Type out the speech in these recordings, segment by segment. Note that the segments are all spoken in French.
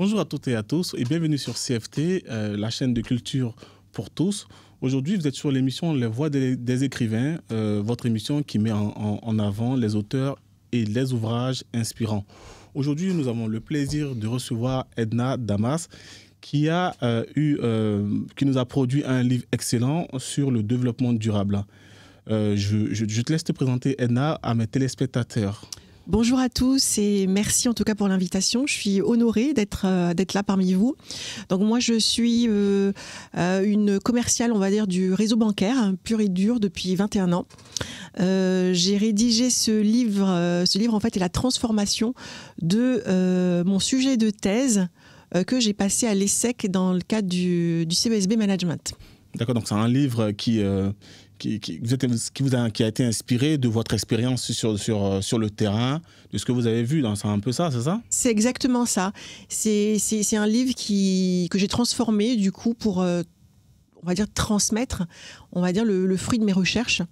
Bonjour à toutes et à tous et bienvenue sur CFT, la chaîne de culture pour tous. Aujourd'hui, vous êtes sur l'émission Les Voix des écrivains, votre émission qui met en avant les auteurs et les ouvrages inspirants. Aujourd'hui, nous avons le plaisir de recevoir Edna Damas qui nous a produit un livre excellent sur le développement durable. Je te laisse te présenter, Edna, à mes téléspectateurs. Bonjour à tous et merci en tout cas pour l'invitation. Je suis honorée d'être là parmi vous. Donc moi je suis une commerciale, on va dire, du réseau bancaire pur et dur depuis 21 ans. J'ai rédigé ce livre en fait est la transformation de mon sujet de thèse que j'ai passé à l'ESSEC dans le cadre du CESB Management. D'accord, donc c'est un livre qui a été inspiré de votre expérience sur le terrain, de ce que vous avez vu. C'est un peu ça, c'est ça? C'est exactement ça. C'est un livre que j'ai transformé du coup pour, on va dire, transmettre, on va dire, le fruit de mes recherches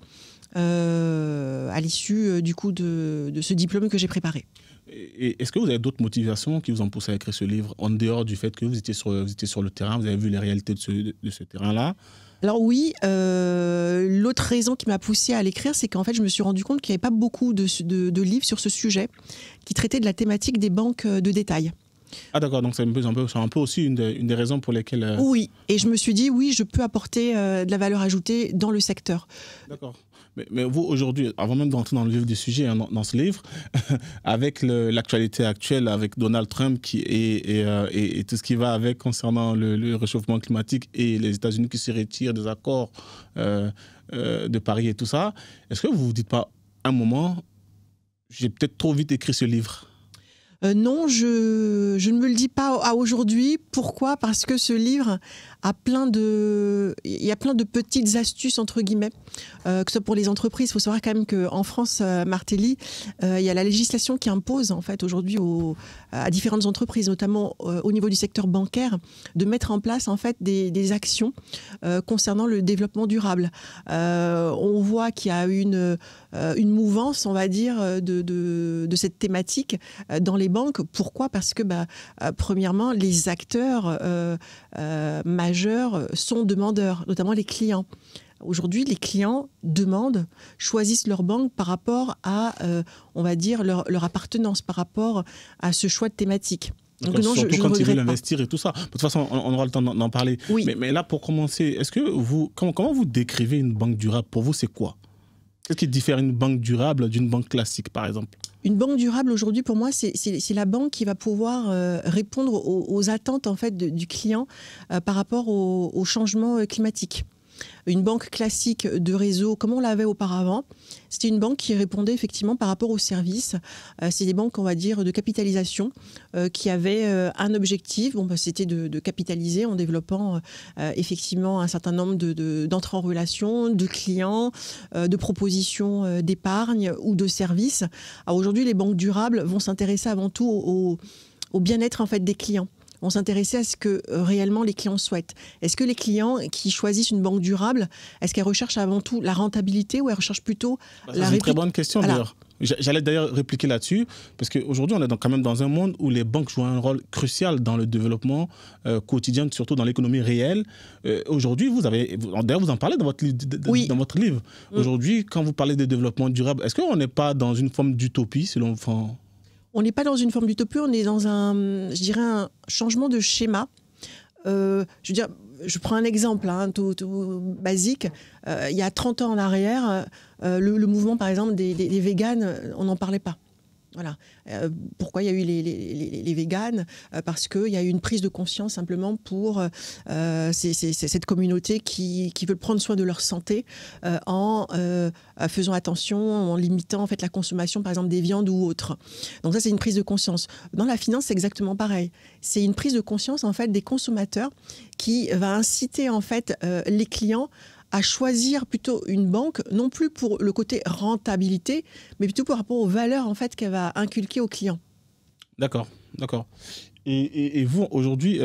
à l'issue du coup de ce diplôme que j'ai préparé. Et est-ce que vous avez d'autres motivations qui vous ont poussé à écrire ce livre, en dehors du fait que vous étiez sur le terrain, vous avez vu les réalités de ce terrain-là? Alors oui, l'autre raison qui m'a poussée à l'écrire, c'est qu'en fait, je me suis rendu compte qu'il n'y avait pas beaucoup de livres sur ce sujet qui traitaient de la thématique des banques de détail. Ah d'accord, donc c'est un peu aussi une des raisons pour lesquelles... Oui, et je me suis dit, oui, je peux apporter de la valeur ajoutée dans le secteur. D'accord. Mais vous, aujourd'hui, avant même d'entrer dans le vif du sujet, hein, dans ce livre, avec l'actualité actuelle, avec Donald Trump et tout ce qui va avec concernant le réchauffement climatique et les États-Unis qui se retirent des accords de Paris et tout ça, est-ce que vous ne vous dites pas, un moment, j'ai peut-être trop vite écrit ce livre? Non, je ne me le dis pas à aujourd'hui. Pourquoi? Parce que ce livre il y a plein de petites astuces, entre guillemets, que ce soit pour les entreprises. Il faut savoir quand même qu'en France, Martelly, il y a la législation qui impose en fait aujourd'hui à différentes entreprises, notamment au niveau du secteur bancaire, de mettre en place en fait des actions concernant le développement durable. On voit qu'il y a une mouvance, on va dire, de cette thématique dans les banques. Pourquoi? Parce que premièrement, les acteurs majeurs sont demandeurs, notamment les clients. Aujourd'hui, les clients choisissent leur banque par rapport à, on va dire, leur appartenance, par rapport à ce choix de thématique. Donc, non, surtout quand ils veulent investir et tout ça. De toute façon, on aura le temps d'en parler. Oui. Mais là, pour commencer, comment vous décrivez une banque durable? Pour vous, c'est quoi? Qu'est-ce qui diffère une banque durable d'une banque classique, par exemple? Une banque durable, aujourd'hui, pour moi, c'est la banque qui va pouvoir répondre aux attentes en fait, du client par rapport au changement climatique. Une banque classique de réseau, comme on l'avait auparavant, c'était une banque qui répondait effectivement par rapport aux services. C'est des banques, on va dire, de capitalisation qui avaient un objectif. C'était de capitaliser en développant effectivement un certain nombre d'entrées en relation, de clients, de propositions d'épargne ou de services. Aujourd'hui, les banques durables vont s'intéresser avant tout au bien-être en fait, des clients. On s'intéressait à ce que réellement les clients souhaitent. Est-ce que les clients qui choisissent une banque durable, est-ce qu'elles recherchent avant tout la rentabilité ou elles recherchent plutôt la... C'est une très bonne question d'ailleurs. J'allais d'ailleurs répliquer là-dessus, parce qu'aujourd'hui, on est quand même dans un monde où les banques jouent un rôle crucial dans le développement quotidien, surtout dans l'économie réelle. Aujourd'hui, d'ailleurs, vous en parlez dans votre livre. Aujourd'hui, quand vous parlez de développement durable, est-ce qu'on n'est pas dans une forme d'utopie, selon vous? On n'est pas dans une forme d'utopie, on est dans un changement de schéma. Je prends un exemple tout basique. Il y a 30 ans en arrière, le mouvement, par exemple, des véganes, on n'en parlait pas. Voilà. Pourquoi il y a eu les véganes? Parce qu'il y a eu une prise de conscience simplement pour cette communauté qui veut prendre soin de leur santé en faisant attention, en limitant en fait, la consommation par exemple des viandes ou autres. Donc ça c'est une prise de conscience. Dans la finance c'est exactement pareil. C'est une prise de conscience en fait, des consommateurs qui va inciter en fait, les clients à choisir plutôt une banque, non plus pour le côté rentabilité, mais plutôt par rapport aux valeurs en fait, qu'elle va inculquer aux clients. D'accord. Et vous, aujourd'hui,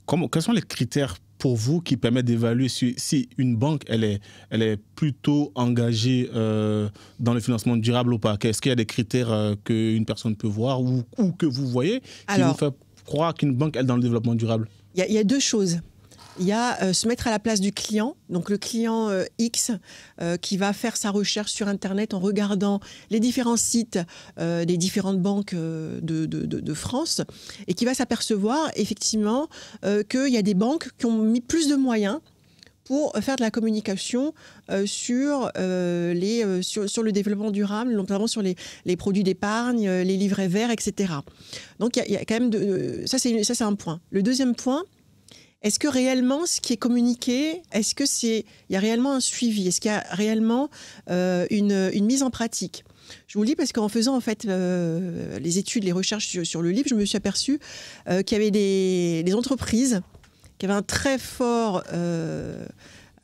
quels sont les critères pour vous qui permettent d'évaluer si une banque elle est plutôt engagée dans le financement durable ou pas? Est-ce qu'il y a des critères qu'une personne peut voir ou que vous voyez qui vous fait croire qu'une banque est dans le développement durable? Il y a deux choses. Il y a se mettre à la place du client, donc le client X qui va faire sa recherche sur Internet en regardant les différents sites des différentes banques de France et qui va s'apercevoir effectivement qu'il y a des banques qui ont mis plus de moyens pour faire de la communication sur le développement durable, notamment sur les produits d'épargne, les livrets verts, etc. Donc il y a quand même ça c'est un point. Le deuxième point, est-ce que réellement ce qui est communiqué, il y a réellement un suivi? Est-ce qu'il y a réellement une mise en pratique? Je vous le dis parce qu'en faisant en fait les études, les recherches sur le livre, je me suis aperçue qu'il y avait des entreprises qui avaient un très fort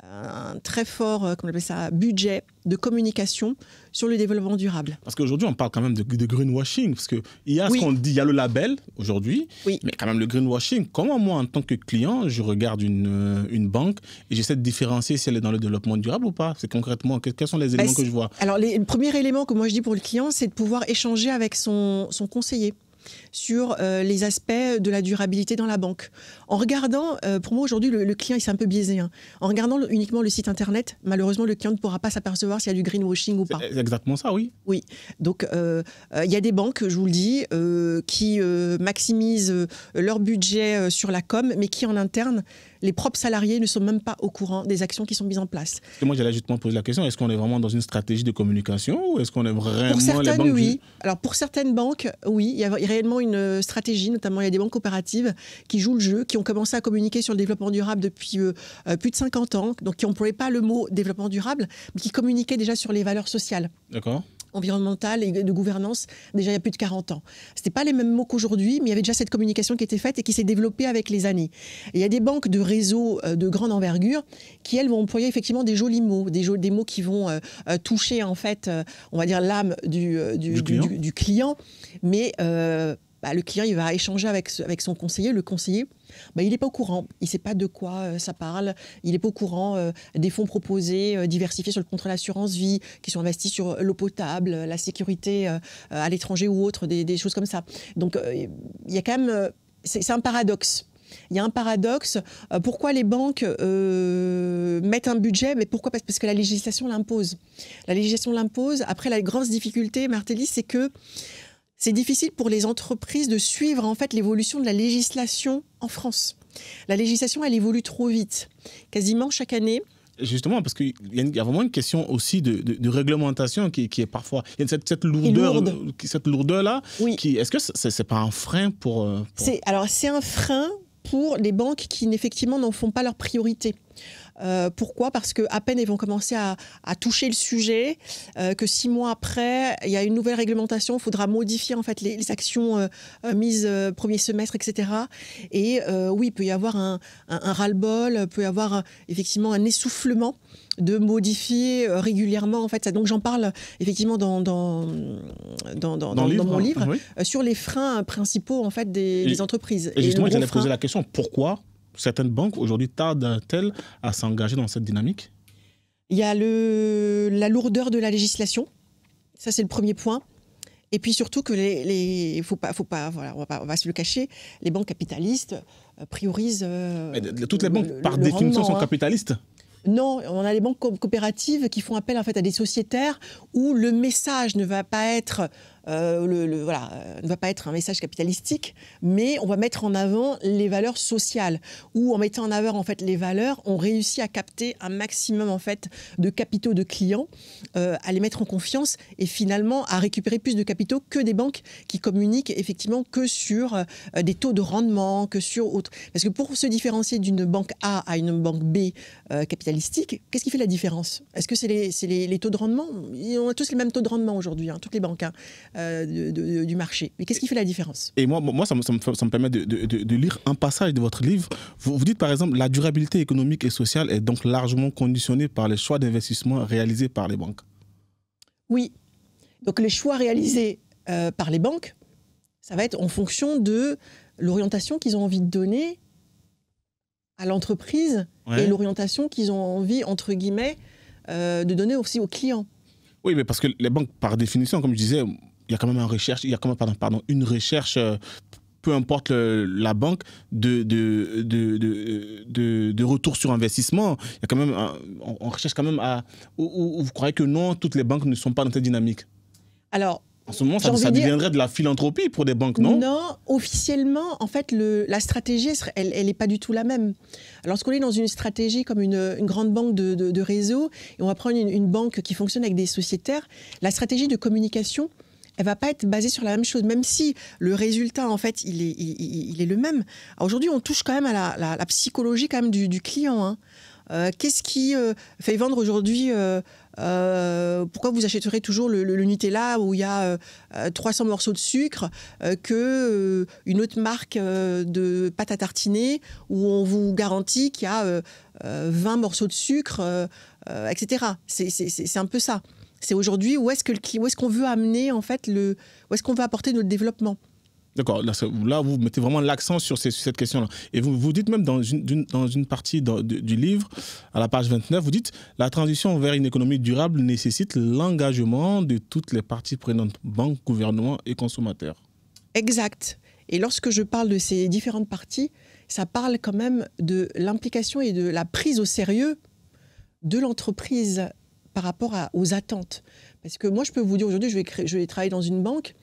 comment on appelle ça, budget de communication sur le développement durable. Parce qu'aujourd'hui, on parle quand même de greenwashing, parce qu'il y a ce qu'on dit, il y a le label aujourd'hui, mais quand même le greenwashing. Comment moi, en tant que client, je regarde une banque et j'essaie de différencier si elle est dans le développement durable ou pas? C'est concrètement, quels sont les éléments que je vois? Alors, le premier élément que moi je dis pour le client, c'est de pouvoir échanger avec son conseiller sur les aspects de la durabilité dans la banque. En regardant, pour moi aujourd'hui, le client il s'est un peu biaisé. Hein. En regardant uniquement le site internet, malheureusement, le client ne pourra pas s'apercevoir s'il y a du greenwashing ou pas. C'est exactement ça, oui. Oui. Donc, il y a des banques, je vous le dis, qui maximisent leur budget sur la com, mais qui en interne, les propres salariés ne sont même pas au courant des actions qui sont mises en place. Parce que moi, j'allais justement poser la question, est-ce qu'on est vraiment dans une stratégie de communication ou est-ce qu'on est vraiment... Pour certaines, les banques oui. Alors, pour certaines banques, oui, il y a réellement une stratégie, notamment il y a des banques coopératives qui jouent le jeu, qui ont commencé à communiquer sur le développement durable depuis plus de 50 ans, donc qui n'employaient pas le mot développement durable, mais qui communiquaient déjà sur les valeurs sociales. D'accord. Environnementale et de gouvernance, déjà il y a plus de 40 ans. Ce n'était pas les mêmes mots qu'aujourd'hui, mais il y avait déjà cette communication qui était faite et qui s'est développée avec les années. Et il y a des banques de réseau de grande envergure qui, elles, vont employer effectivement des jolis mots, des mots qui vont toucher, en fait, on va dire, l'âme du client. Mais le client, il va échanger avec son conseiller. Le conseiller, il n'est pas au courant. Il ne sait pas de quoi ça parle. Il n'est pas au courant des fonds proposés, diversifiés sur le contrat d'assurance vie, qui sont investis sur l'eau potable, la sécurité à l'étranger ou autre, des choses comme ça. Donc, il y a quand même... c'est un paradoxe. Il y a un paradoxe. Pourquoi les banques mettent un budget? Mais pourquoi? Parce que la législation l'impose. La législation l'impose. Après, la grosse difficulté, Martelly, c'est que c'est difficile pour les entreprises de suivre en fait l'évolution de la législation en France. La législation, elle évolue trop vite. Quasiment chaque année. Justement, parce qu'il y a vraiment une question aussi de réglementation qui est parfois... Il y a cette lourdeur-là. Oui. Est-ce que c'est pas un frein pour... Alors, c'est un frein pour les banques qui, effectivement, n'en font pas leur priorité. Pourquoi? Parce qu'à peine ils vont commencer à toucher le sujet, que 6 mois après, il y a une nouvelle réglementation, il faudra modifier en fait les actions mises premier semestre, etc. Et oui, il peut y avoir un ras-le-bol, il peut y avoir effectivement un essoufflement de modifier régulièrement en fait ça. Donc j'en parle effectivement dans mon livre, oui. Sur les freins principaux en fait des entreprises. Et justement, j'allais poser la question, pourquoi certaines banques aujourd'hui tardent-elles à s'engager dans cette dynamique? Il y a la lourdeur de la législation, ça c'est le premier point. Et puis surtout que faut pas, voilà, on va se le cacher, les banques capitalistes priorisent. Toutes les banques, par définition, sont capitalistes. Non, on a les banques coopératives qui font appel en fait à des sociétaires où le message ne va pas être ne va pas être un message capitalistique, mais on va mettre en avant les valeurs sociales. Où en mettant en avant en fait les valeurs, on réussit à capter un maximum en fait de capitaux de clients, à les mettre en confiance et finalement à récupérer plus de capitaux que des banques qui communiquent effectivement que sur des taux de rendement, que sur autre. Parce que pour se différencier d'une banque A à une banque B capitalistique, qu'est-ce qui fait la différence? Est-ce que c'est les taux de rendement? On a tous les mêmes taux de rendement aujourd'hui, toutes les banques. Du marché. Mais qu'est-ce qui fait la différence? Et moi ça me permet de lire un passage de votre livre. Vous dites par exemple, la durabilité économique et sociale est donc largement conditionnée par les choix d'investissement réalisés par les banques. Oui. Donc les choix réalisés par les banques, ça va être en fonction de l'orientation qu'ils ont envie de donner à l'entreprise, ouais, et l'orientation qu'ils ont envie, entre guillemets, de donner aussi aux clients. Oui, mais parce que les banques, par définition, comme je disais, il y a quand même une recherche peu importe la banque, de retour sur investissement. Il y a quand même on recherche quand même à... Ou vous croyez que non, toutes les banques ne sont pas dans cette dynamique? Alors, en ce moment, ça deviendrait de la philanthropie pour des banques, non? Non, officiellement, en fait, la stratégie, elle n'est pas du tout la même. Lorsqu'on est dans une stratégie comme une grande banque de réseau, et on va prendre une banque qui fonctionne avec des sociétaires, la stratégie de communication, elle va pas être basée sur la même chose, même si le résultat, en fait, il est le même. Aujourd'hui, on touche quand même à la psychologie quand même du client, hein. Qu'est-ce qui fait vendre aujourd'hui pourquoi vous achèterez toujours le Nutella où il y a 300 morceaux de sucre que une autre marque de pâte à tartiner où on vous garantit qu'il y a 20 morceaux de sucre, etc. C'est un peu ça. C'est aujourd'hui où est-ce qu'on veut amener en fait où est-ce qu'on veut apporter notre développement. D'accord, là vous mettez vraiment l'accent sur cette question-là. Et vous dites même dans une partie du livre, à la page 29, vous dites « La transition vers une économie durable nécessite l'engagement de toutes les parties prenantes, banques, gouvernements et consommateurs. » Exact. Et lorsque je parle de ces différentes parties, ça parle quand même de l'implication et de la prise au sérieux de l'entreprise par rapport aux attentes. Parce que moi, je peux vous dire aujourd'hui, je vais travailler dans une banque.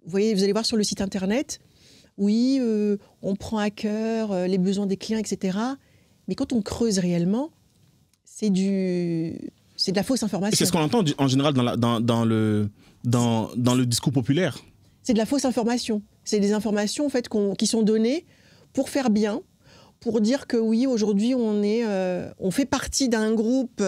Vous voyez, vous allez voir sur le site internet, oui, on prend à cœur les besoins des clients, etc. Mais quand on creuse réellement, c'est de la fausse information. C'est ce qu'on entend en général dans le discours populaire. C'est de la fausse information. C'est des informations en fait, qui sont données pour faire bien, pour dire que oui, aujourd'hui, on fait partie d'un groupe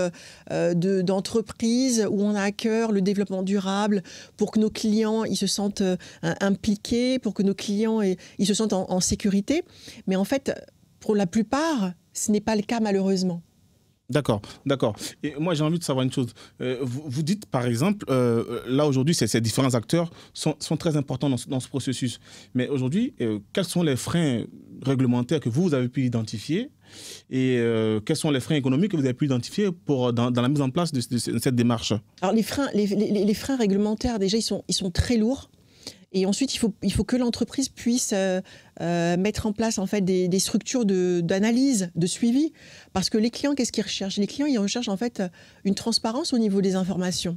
d'entreprises où on a à cœur le développement durable, pour que nos clients ils se sentent impliqués, pour que nos clients ils se sentent en sécurité. Mais en fait, pour la plupart, ce n'est pas le cas malheureusement. D'accord. Et moi, j'ai envie de savoir une chose. Vous dites, par exemple, là, aujourd'hui, ces différents acteurs sont très importants dans ce processus. Mais aujourd'hui, quels sont les freins réglementaires que vous avez pu identifier et quels sont les freins économiques que vous avez pu identifier dans la mise en place de cette démarche? Alors, les freins réglementaires, déjà, ils sont très lourds. Et ensuite, il faut que l'entreprise puisse mettre en place en fait, des structures d'analyse, de suivi. Parce que les clients, qu'est-ce qu'ils recherchent? Les clients, ils recherchent en fait une transparence au niveau des informations.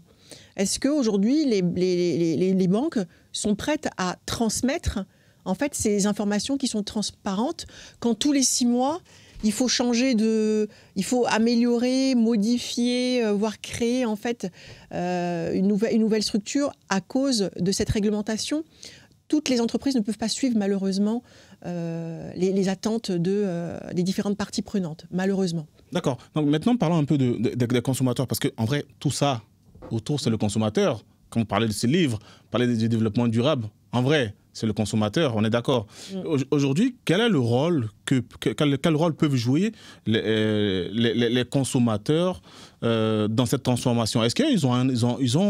Est-ce qu'aujourd'hui, les banques sont prêtes à transmettre en fait, ces informations qui sont transparentes quand tous les 6 mois, il faut il faut améliorer, modifier, voire créer en fait une nouvelle structure à cause de cette réglementation. Toutes les entreprises ne peuvent pas suivre malheureusement les attentes des différentes parties prenantes, malheureusement. D'accord. Donc maintenant, parlons un peu des consommateurs, parce qu'en vrai, tout ça, autour, c'est le consommateur. Quand vous parlez de ces livres, vous parlez du développement durable, en vrai, c'est le consommateur, on est d'accord. Aujourd'hui, quel est le rôle quel rôle peuvent jouer les consommateurs dans cette transformation? Est-ce qu'ils ont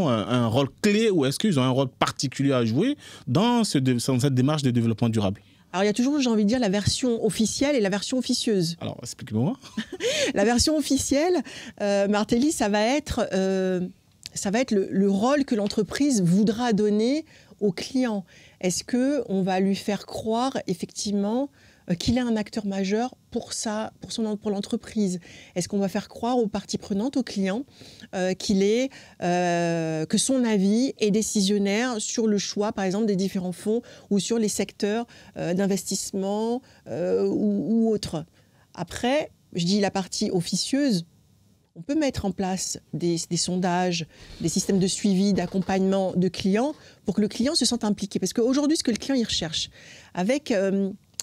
un rôle clé ou est-ce qu'ils ont un rôle particulier à jouer dans cette démarche de développement durable? Alors, il y a toujours, j'ai envie de dire, la version officielle et la version officieuse. Alors, explique-moi. La version officielle, Martelly, ça va être le rôle que l'entreprise voudra donner au client. Est-ce qu'on va lui faire croire effectivement qu'il est un acteur majeur pour l'entreprise? Est-ce qu'on va faire croire aux parties prenantes, aux clients, que son avis est décisionnaire sur le choix, par exemple, des différents fonds ou sur les secteurs d'investissement ou autres? Après, je dis la partie officieuse. On peut mettre en place des sondages, des systèmes de suivi, d'accompagnement de clients pour que le client se sente impliqué. Parce qu'aujourd'hui, ce que le client il recherche, avec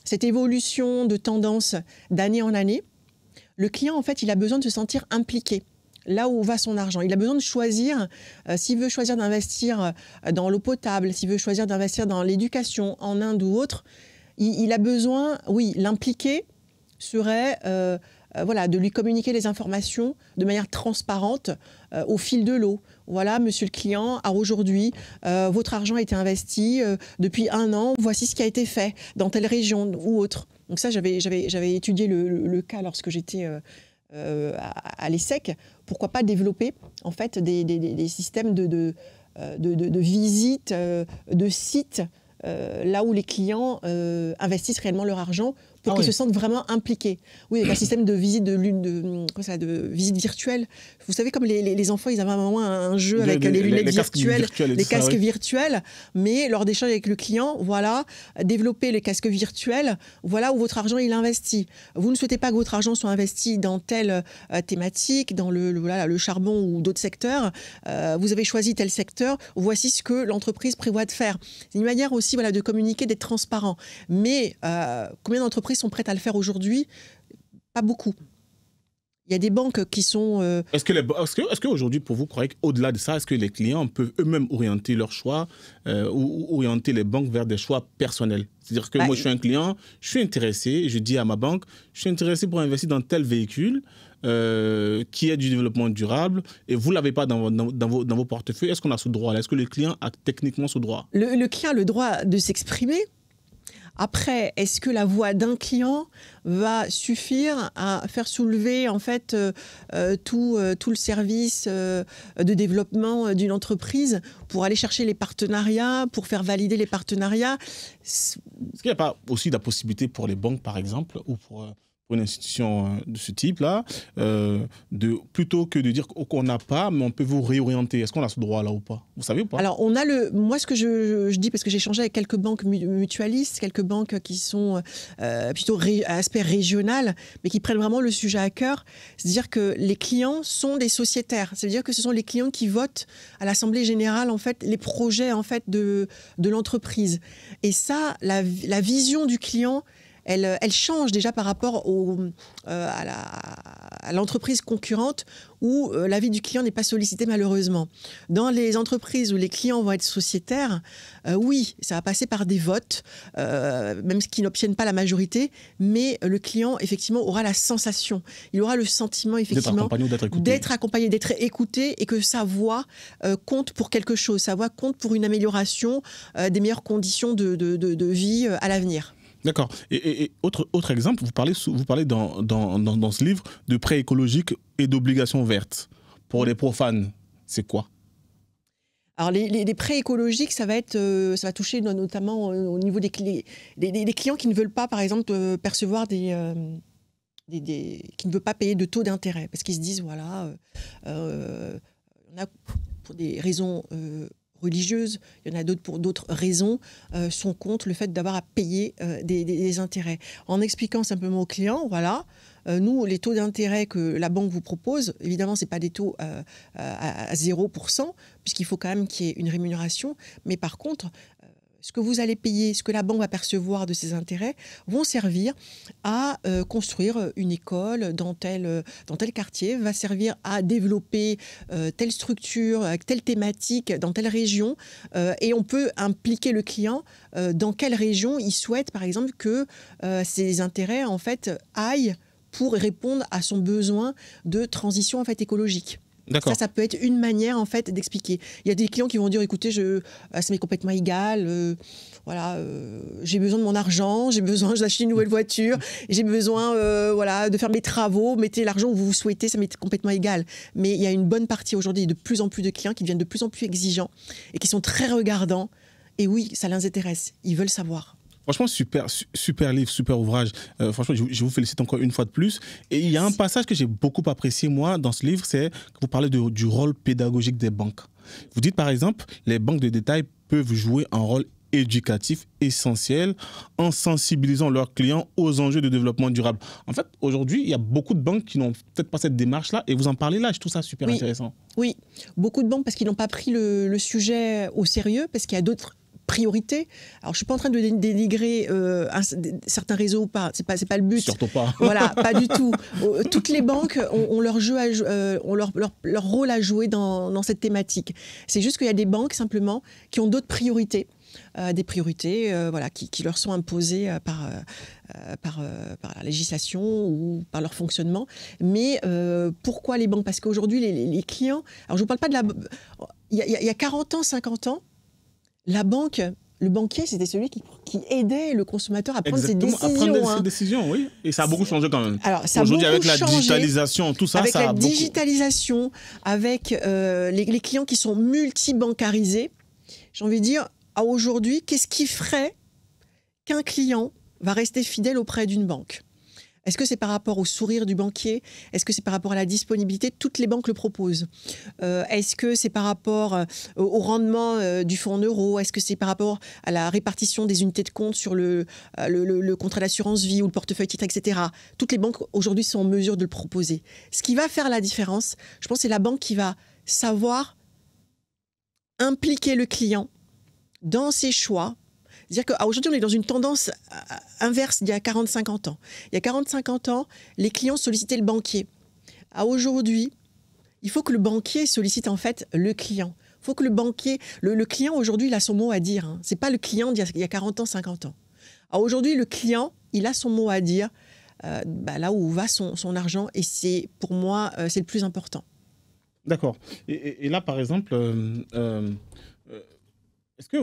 cette évolution de tendance d'année en année, le client, en fait, il a besoin de se sentir impliqué. Là où va son argent. Il a besoin de choisir, s'il veut choisir d'investir dans l'eau potable, s'il veut choisir d'investir dans l'éducation, en Inde ou autre, il a besoin, oui, l'impliquer serait... de lui communiquer les informations de manière transparente au fil de l'eau. Voilà, monsieur le client, aujourd'hui, votre argent a été investi depuis 1 an. Voici ce qui a été fait dans telle région ou autre. Donc ça, j'avais étudié le cas lorsque j'étais à l'ESSEC. Pourquoi pas développer en fait des systèmes de visite de sites là où les clients investissent réellement leur argent pour qu'ils se sentent vraiment impliqués. Oui, avec un système de visite de visite virtuelle. Vous savez, comme les enfants, ils avaient à un moment un jeu avec les lunettes virtuelles, les casques virtuels, mais lors d'échanges avec le client, voilà, développer les casques virtuels, voilà où votre argent il investit. Vous ne souhaitez pas que votre argent soit investi dans telle thématique, dans le charbon ou d'autres secteurs. Vous avez choisi tel secteur, voici ce que l'entreprise prévoit de faire. C'est une manière aussi de communiquer, d'être transparent. Mais combien d'entreprises sont prêtes à le faire aujourd'hui? Pas beaucoup. Il y a des banques qui sont... Est-ce qu'aujourd'hui, pour vous, croyez qu'au-delà de ça, est-ce que les clients peuvent eux-mêmes orienter leurs choix ou orienter les banques vers des choix personnels? C'est-à-dire que moi, je suis un client, je suis intéressé, je dis à ma banque, je suis intéressé pour investir dans tel véhicule qui est du développement durable et vous ne l'avez pas dans vos portefeuilles. Est-ce qu'on a ce droit-là? Est-ce que le client a techniquement ce droit? Le client a le droit de s'exprimer. Après, est-ce que la voix d'un client va suffire à faire soulever en fait tout le service de développement d'une entreprise pour aller chercher les partenariats, pour faire valider les partenariats? Est-ce qu'il n'y a pas aussi la possibilité pour les banques, par exemple, ou pour une institution de ce type-là, plutôt que de dire qu'on n'a pas, mais on peut vous réorienter? Est-ce qu'on a ce droit-là ou pas? Vous savez ou pas? Alors, moi, ce que je dis, parce que j'ai échangé avec quelques banques mutualistes, quelques banques qui sont plutôt à aspect régional, mais qui prennent vraiment le sujet à cœur, c'est-à-dire que les clients sont des sociétaires. C'est-à-dire que ce sont les clients qui votent à l'Assemblée générale, en fait, les projets, en fait, de l'entreprise. Et ça, la vision du client, elle change déjà par rapport à l'entreprise concurrente où l'avis du client n'est pas sollicité malheureusement. Dans les entreprises où les clients vont être sociétaires, oui, ça va passer par des votes, même qui n'obtiennent pas la majorité, mais le client, effectivement, aura la sensation, il aura le sentiment, effectivement, d'être accompagné, d'être écouté et que sa voix compte pour quelque chose, sa voix compte pour une amélioration des meilleures conditions de vie à l'avenir. D'accord. Et autre exemple, vous parlez dans ce livre de prêts écologiques et d'obligations vertes. Pour les profanes, c'est quoi? Alors les prêts écologiques, ça va toucher notamment au niveau des clients qui ne veulent pas, par exemple, percevoir qui ne veulent pas payer de taux d'intérêt parce qu'ils se disent voilà, on a pour des raisons religieuses, il y en a d'autres pour d'autres raisons, sont contre le fait d'avoir à payer des intérêts. En expliquant simplement aux clients, voilà, nous, les taux d'intérêt que la banque vous propose, évidemment, ce n'est pas des taux à 0%, puisqu'il faut quand même qu'il y ait une rémunération, mais par contre, ce que vous allez payer, ce que la banque va percevoir de ces intérêts, vont servir à construire une école dans tel quartier, va servir à développer telle structure, avec telle thématique, dans telle région. Et on peut impliquer le client dans quelle région il souhaite, par exemple, que ces intérêts, en fait, aillent pour répondre à son besoin de transition, en fait, écologique. Ça peut être une manière en fait d'expliquer. Il y a des clients qui vont dire écoutez, ça m'est complètement égal, voilà, j'ai besoin de mon argent, j'ai besoin d'acheter une nouvelle voiture, j'ai besoin voilà, de faire mes travaux, mettez l'argent où vous souhaitez, ça m'est complètement égal. Mais il y a une bonne partie aujourd'hui de plus en plus de clients qui deviennent de plus en plus exigeants et qui sont très regardants. Et oui, ça les intéresse, ils veulent savoir. Franchement, super livre, super ouvrage. Franchement, je vous félicite encore une fois de plus. Et il y a un passage que j'ai beaucoup apprécié, moi, dans ce livre, c'est que vous parlez du rôle pédagogique des banques. Vous dites, par exemple, les banques de détail peuvent jouer un rôle éducatif essentiel en sensibilisant leurs clients aux enjeux de développement durable. En fait, aujourd'hui, il y a beaucoup de banques qui n'ont peut-être pas cette démarche-là, et vous en parlez là, je trouve ça super intéressant. Oui, beaucoup de banques parce qu'ils n'ont pas pris le sujet au sérieux, parce qu'il y a d'autres priorité. Alors, je suis pas en train de dénigrer certains réseaux ou pas. C'est pas le but. Surtout pas. Voilà, pas du tout. Toutes les banques ont leur rôle à jouer dans cette thématique. C'est juste qu'il y a des banques simplement qui ont d'autres priorités. Des priorités voilà, qui leur sont imposées par la législation ou par leur fonctionnement. Mais pourquoi les banques? Parce qu'aujourd'hui, les clients... Alors, je ne vous parle pas de la... Il y a 40 ans, 50 ans, la banque, le banquier, c'était celui qui aidait le consommateur à prendre ses décisions. À prendre ses décisions, oui. Et ça a beaucoup changé quand même. Alors, ça a aujourd'hui, beaucoup avec la changé, digitalisation, tout ça, avec ça a beaucoup... Avec la digitalisation, avec les clients qui sont multi-bancarisés, j'ai envie de dire, à aujourd'hui, qu'est-ce qui ferait qu'un client va rester fidèle auprès d'une banque? Est-ce que c'est par rapport au sourire du banquier? Est-ce que c'est par rapport à la disponibilité? Toutes les banques le proposent. Est-ce que c'est par rapport au rendement du fonds en euros? Est-ce que c'est par rapport à la répartition des unités de compte sur le contrat d'assurance vie ou le portefeuille titre, etc. Toutes les banques aujourd'hui sont en mesure de le proposer. Ce qui va faire la différence, je pense, c'est la banque qui va savoir impliquer le client dans ses choix. C'est-à-dire qu'aujourd'hui, on est dans une tendance inverse d'il y a 40-50 ans. Il y a 40-50 ans, les clients sollicitaient le banquier. À aujourd'hui, il faut que le banquier sollicite en fait le client. Il faut que le banquier, le client aujourd'hui, il a son mot à dire. Hein. Ce n'est pas le client d'il y a 40 ans, 50 ans. Aujourd'hui, le client, il a son mot à dire là où va son argent. Et c'est, pour moi, c'est le plus important. D'accord. Et là, par exemple, est-ce que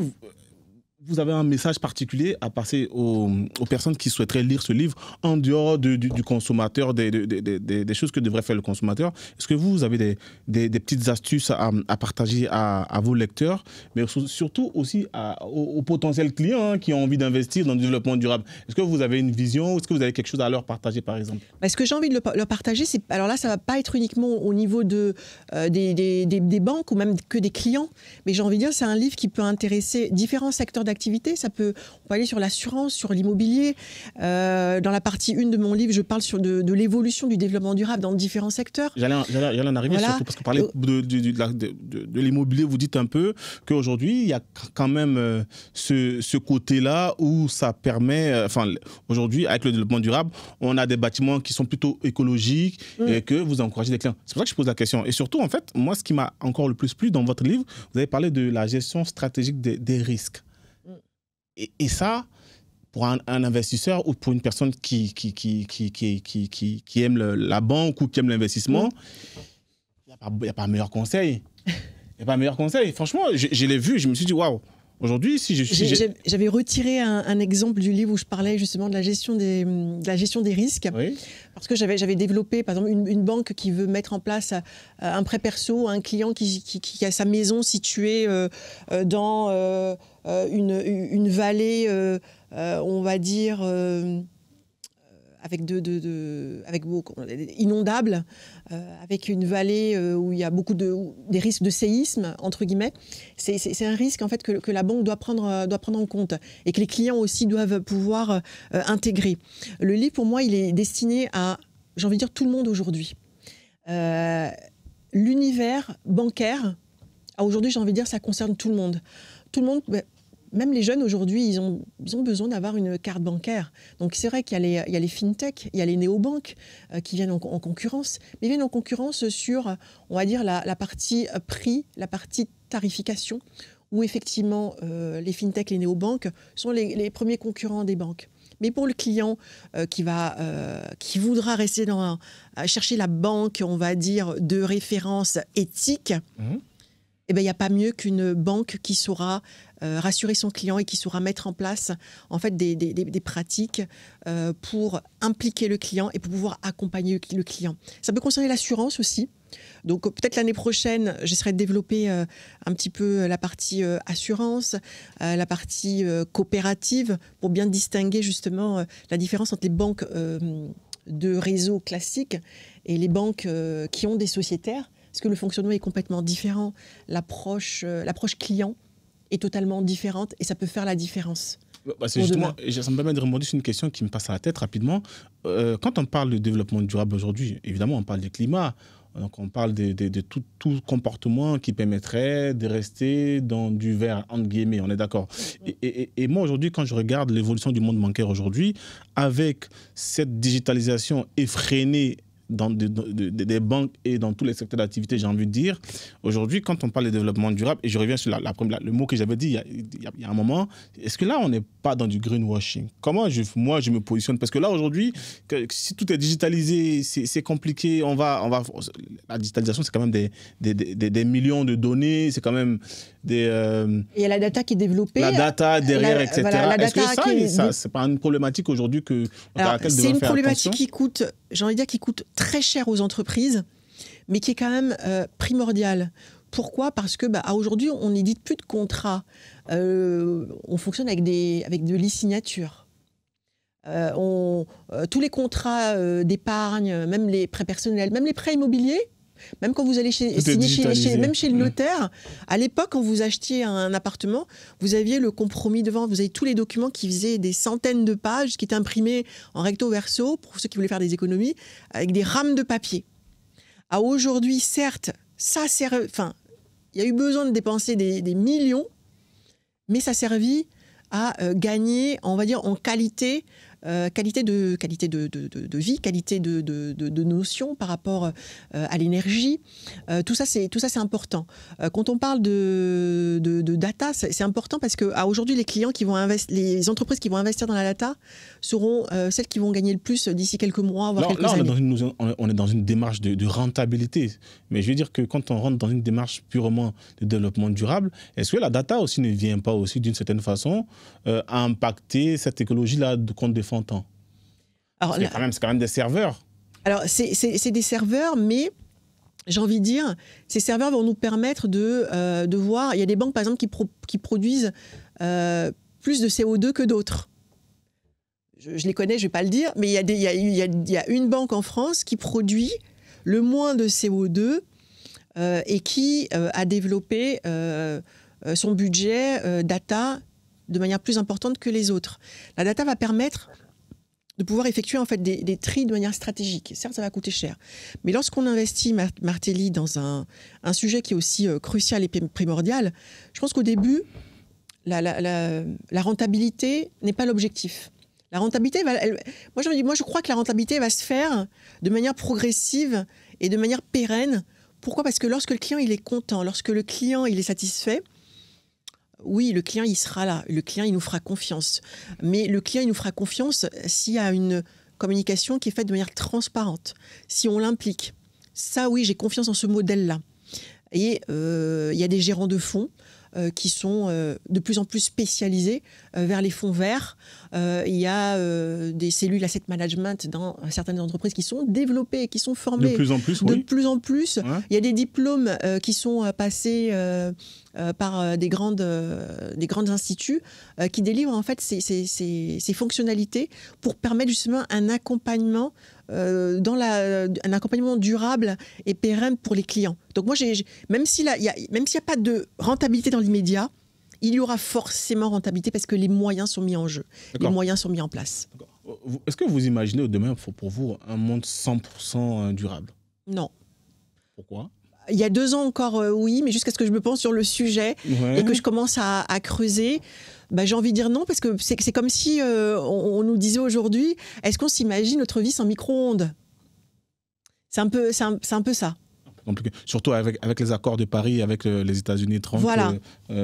vous avez un message particulier à passer aux personnes qui souhaiteraient lire ce livre en dehors du consommateur, des choses que devrait faire le consommateur? Est-ce que vous avez des petites astuces à partager à vos lecteurs, mais surtout aussi aux potentiels clients qui ont envie d'investir dans le développement durable? Est-ce que vous avez une vision? Est-ce que vous avez quelque chose à leur partager, par exemple? Ce que j'ai envie de leur partager, c'est, alors là, ça ne va pas être uniquement au niveau des banques ou même que des clients, mais j'ai envie de dire, c'est un livre qui peut intéresser différents secteurs d'activité. On peut aller sur l'assurance, sur l'immobilier. Dans la partie 1 de mon livre, je parle de l'évolution du développement durable dans différents secteurs. J'allais en arriver, voilà. Surtout parce que parler de l'immobilier, vous dites un peu qu'aujourd'hui, il y a quand même ce côté-là où ça permet, aujourd'hui, avec le développement durable, on a des bâtiments qui sont plutôt écologiques et que vous encouragez des clients. C'est pour ça que je pose la question. Et surtout, en fait, moi, ce qui m'a encore le plus plu dans votre livre, vous avez parlé de la gestion stratégique des risques. Et ça, pour un investisseur ou pour une personne qui aime la banque ou qui aime l'investissement, il n'y a pas meilleur conseil. Il n'y a pas meilleur conseil. Franchement, je l'ai vu, je me suis dit, waouh, aujourd'hui, j'avais retiré un exemple du livre où je parlais justement de la gestion des risques. Oui. Parce que j'avais développé, par exemple, une banque qui veut mettre en place un prêt perso à un client qui a sa maison située dans une vallée, on va dire, avec inondable, avec une vallée où il y a beaucoup des risques de séisme, entre guillemets. C'est un risque en fait que la banque doit prendre en compte et que les clients aussi doivent pouvoir intégrer. Le livre, pour moi, il est destiné à, j'ai envie de dire, tout le monde aujourd'hui. L'univers bancaire, aujourd'hui, j'ai envie de dire, ça concerne tout le monde. Tout le monde... Même les jeunes aujourd'hui, ils ont besoin d'avoir une carte bancaire. Donc c'est vrai qu'il y a les fintech, il y a les néobanques qui viennent en concurrence, mais ils viennent en concurrence sur, on va dire, la partie prix, la partie tarification, où effectivement les fintech, les néobanques sont les premiers concurrents des banques. Mais pour le client qui voudra rester chercher la banque, on va dire, de référence éthique, il n'y a pas mieux qu'une banque qui saura rassurer son client et qui saura mettre en place en fait, des pratiques pour impliquer le client et pour pouvoir accompagner le client. Ça peut concerner l'assurance aussi. Donc peut-être l'année prochaine, j'essaierai de développer un petit peu la partie assurance, la partie coopérative, pour bien distinguer justement la différence entre les banques de réseau classiques et les banques qui ont des sociétaires. Parce que le fonctionnement est complètement différent. L'approche client est totalement différente et ça peut faire la différence. C'est justement, ça me permet de rebondir sur une question qui me passe à la tête rapidement. Quand on parle de développement durable aujourd'hui, évidemment, on parle du climat. Donc, on parle de tout comportement qui permettrait de rester dans du vert, entre guillemets, on est d'accord. Et moi, aujourd'hui, quand je regarde l'évolution du monde bancaire aujourd'hui, avec cette digitalisation effrénée dans des banques et dans tous les secteurs d'activité, j'ai envie de dire. Aujourd'hui, quand on parle de développement durable, et je reviens sur le mot que j'avais dit il y a un moment, est-ce que là, on n'est pas dans du greenwashing? Comment moi, je me positionne? Parce que là, aujourd'hui, si tout est digitalisé, c'est compliqué. La digitalisation, c'est quand même des millions de données, c'est quand même des... Il y a la data qui est développée. La data derrière, etc. Voilà, est-ce que ça, c'est pas une problématique aujourd'hui à laquelle c'est une problématique qui coûte, j'ai envie de dire, qui coûte très cher aux entreprises, mais qui est quand même primordiale. Pourquoi ? Parce que aujourd'hui, on n'édite plus de contrats. On fonctionne avec de l'e-signature. Tous les contrats d'épargne, même les prêts personnels, même les prêts immobiliers, même quand vous allez signer même chez le notaire, à l'époque, quand vous achetiez un appartement, vous aviez le compromis de vente, vous avez tous les documents qui faisaient des centaines de pages, qui étaient imprimés en recto verso, pour ceux qui voulaient faire des économies, avec des rames de papier. Aujourd'hui, certes, il y a eu besoin de dépenser des millions, mais ça a servi à gagner, on va dire, en qualité de vie, qualité de notion par rapport à l'énergie. Tout ça, c'est important. Quand on parle de data, c'est important parce qu'aujourd'hui, les entreprises qui vont investir dans la data seront celles qui vont gagner le plus d'ici quelques mois, voire quelques années. On est dans une démarche de rentabilité. Mais je veux dire que quand on rentre dans une démarche purement de développement durable, est-ce que la data aussi ne vient pas aussi d'une certaine façon à impacter cette écologie-là qu'on défend tant? Alors, c'est quand même des serveurs. Alors, c'est des serveurs, mais j'ai envie de dire, ces serveurs vont nous permettre de voir. Il y a des banques, par exemple, qui produisent plus de CO2 que d'autres. Je les connais, je ne vais pas le dire, mais il y a une banque en France qui produit le moins de CO2 et qui a développé son budget data de manière plus importante que les autres. La data va permettre de pouvoir effectuer en fait des tris de manière stratégique. Certes, ça va coûter cher. Mais lorsqu'on investit, Martelly, dans un sujet qui est aussi crucial et primordial, je pense qu'au début, la rentabilité n'est pas l'objectif. La rentabilité, moi, je crois que la rentabilité va se faire de manière progressive et de manière pérenne. Pourquoi ? Parce que lorsque le client il est content, lorsque le client il est satisfait, oui, le client il sera là, le client il nous fera confiance. Mais le client il nous fera confiance s'il y a une communication qui est faite de manière transparente, si on l'implique. Ça, oui, j'ai confiance en ce modèle-là. Et il y a des gérants de fonds qui sont de plus en plus spécialisés vers les fonds verts. Il y a des cellules asset management dans certaines entreprises qui sont développées, qui sont formées. De plus en plus, oui. De plus en plus. Ouais. Il y a des diplômes qui sont passés par des grands instituts qui délivrent en fait ces fonctionnalités pour permettre justement un accompagnement un accompagnement durable et pérenne pour les clients. Donc moi, même s'il n'y a pas de rentabilité dans l'immédiat, il y aura forcément rentabilité parce que les moyens sont mis en jeu, les moyens sont mis en place. Est-ce que vous imaginez demain, pour vous, un monde 100% durable ? Non. Pourquoi ? Il y a 2 ans encore, oui, mais jusqu'à ce que je me pense sur le sujet et que je commence à creuser, j'ai envie de dire non, parce que c'est comme si on nous disait aujourd'hui, est-ce qu'on s'imagine notre vie sans micro-ondes ? C'est un peu ça. Compliqué. Surtout avec les accords de Paris, avec les États-Unis, Trump. Voilà.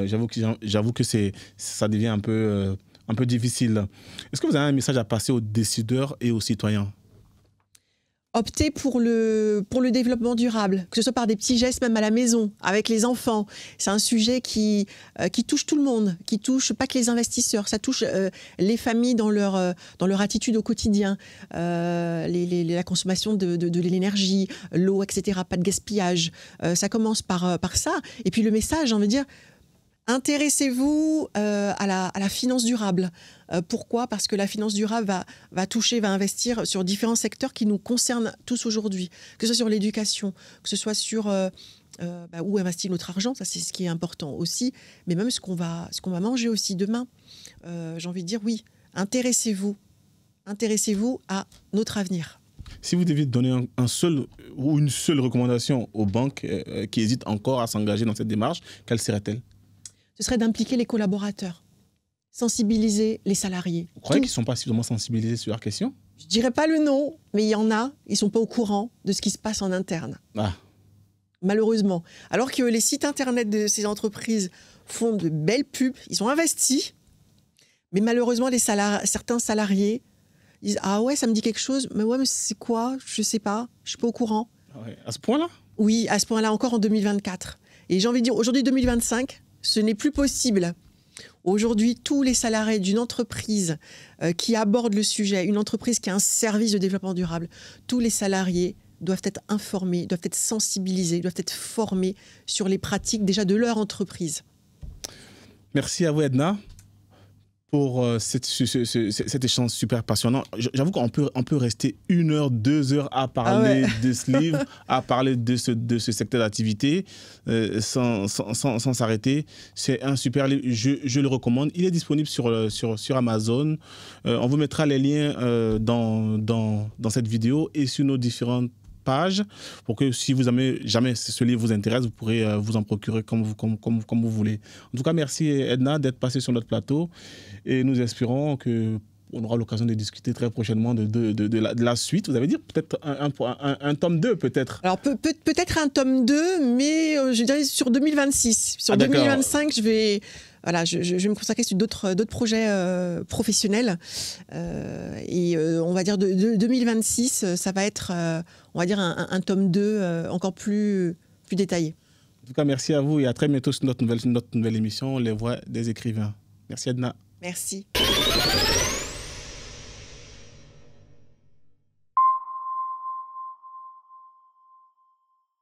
J'avoue que ça devient un peu difficile. Est-ce que vous avez un message à passer aux décideurs et aux citoyens ? Opter pour le développement durable, que ce soit par des petits gestes même à la maison, avec les enfants. C'est un sujet qui touche tout le monde, qui touche pas que les investisseurs, ça touche les familles dans leur attitude au quotidien, la consommation de l'énergie, l'eau, etc. Pas de gaspillage. Ça commence par ça. Et puis le message, j'ai envie de dire, intéressez-vous à la finance durable. Pourquoi ? Parce que la finance durable va investir sur différents secteurs qui nous concernent tous aujourd'hui. Que ce soit sur l'éducation, que ce soit sur où investir notre argent, ça c'est ce qui est important aussi, mais même ce qu'on va manger aussi demain. J'ai envie de dire oui, intéressez-vous à notre avenir. Si vous deviez donner un seul ou une seule recommandation aux banques qui hésitent encore à s'engager dans cette démarche, quelle serait-elle ? Ce serait d'impliquer les collaborateurs, sensibiliser les salariés. Vous croyez qu'ils ne sont pas suffisamment sensibilisés sur leurs questions ? Je ne dirais pas le nom, mais il y en a, ils ne sont pas au courant de ce qui se passe en interne. Malheureusement. Alors que les sites internet de ces entreprises font de belles pubs, ils ont investi, mais malheureusement, certains salariés disent « Ah ouais, ça me dit quelque chose, mais c'est quoi ? Je ne sais pas, je ne suis pas au courant. » À ce point-là ? Oui, à ce point-là, encore en 2024. Et j'ai envie de dire, aujourd'hui, 2025, ce n'est plus possible. Aujourd'hui, tous les salariés d'une entreprise qui aborde le sujet, une entreprise qui a un service de développement durable, tous les salariés doivent être informés, doivent être sensibilisés, doivent être formés sur les pratiques déjà de leur entreprise. Merci à vous, Edna, pour cet échange super passionnant. J'avoue qu'on peut rester 1 heure, 2 heures à parler de ce livre, à parler de ce secteur d'activité sans s'arrêter. C'est un super livre, je le recommande. Il est disponible sur Amazon. On vous mettra les liens dans cette vidéo et sur nos différentes pages pour que si vous jamais ce livre vous intéresse, vous pourrez vous en procurer comme vous voulez. En tout cas, merci Edna d'être passée sur notre plateau et nous espérons qu'on aura l'occasion de discuter très prochainement de la suite. Vous avez dit peut-être un tome 2 peut-être. Alors peut-être un tome 2, mais je dirais sur 2026. Sur 2025, je vais me consacrer sur d'autres projets professionnels. Et on va dire de 2026, ça va être, on va dire, un tome 2 encore plus détaillé. En tout cas, merci à vous et à très bientôt sur notre nouvelle émission, Les Voix des écrivains. Merci Edna. Merci.